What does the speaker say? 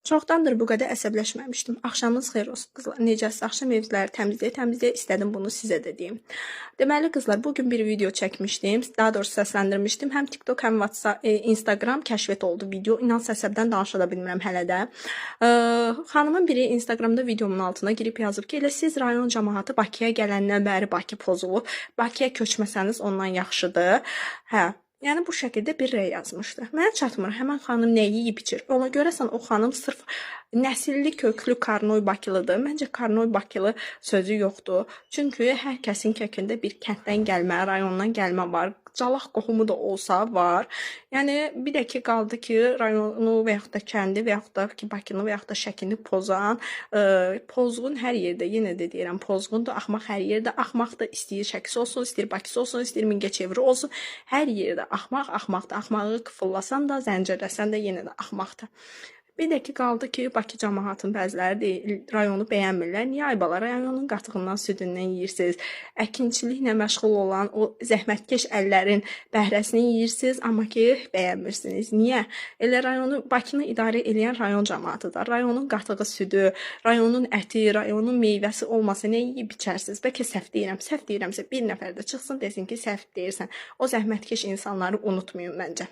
Çoxdandır bu qədər əsəbləşməmişdim. Axşamınız xeyir olsun qızlar. Necəsiz? Axşam evləri təmizləyə istədim bunu sizə də deyim. Deməli qızlar, bugün bir video çəkmişdim. Daha doğrusu səsləndirmişdim. Həm TikTok, həm WhatsApp, Instagram kəşf oldu video. İnan səsəbdən danışa da bilmirəm hələ də. Xanımın biri Instagramda videomun altına girib yazıb ki, elə siz rayon cəmaatı Bakıya gələndən bəri Bakı pozulub. Bakıya köçməsəniz ondan yaxşıdır. Hə. Yəni bu şəkildə bir rəy yazmışdı. Mənə çatmır. Həmən xanım nə yeyib içir? Ona görəsən o xanım sırf nəsilli köklü Karnoy Bakılıdır. Məncə Karnoy Bakılı sözü yoxdur. Çünki hər kəsin kökündə bir kənddən gəlmə, rayondan gəlmə var. Calaq qohumu da olsa var. Yəni bir də ki qaldı ki rayonu və yaxud da kəndi və yaxud da ki Bakını və yaxud da Şəkini pozan pozğun hər yerdə, yenə də deyirəm, pozğundur, axmaq hər yerdə, axmaq da istəyir Şəkisi olsun, istəyir Bakısı olsun, istəyir Mingəçeviri olsun, hər yerdə axmaq, axmaqdır. Axmağı qıfıllasan da, zəncirləsən də yenə də axmaqdır. Bir də ki qaldı ki, Bakı cəmaatının bəziləri rayonu bəyənmirlər. Niyə ay bala? Rayonun qatığından, südündən yeyirsiniz. Əkinçiliklə məşğul olan o zəhmətkeş əllərin bəhrəsini yeyirsiniz, amma ki bəyənmirsiniz. Niyə? Elə rayonu Bakını idarə edən rayon cəmaatıdır. Rayonun qatığı südü, rayonun əti, rayonun meyvəsi olmasa nə yeyib içərsiniz? Bəlkə səhv deyirəm. Səhv deyirəmsə bir nəfər də çıxsın desin ki, səhv deyirsən. O zəhmətkeş insanları unutmayın məncə.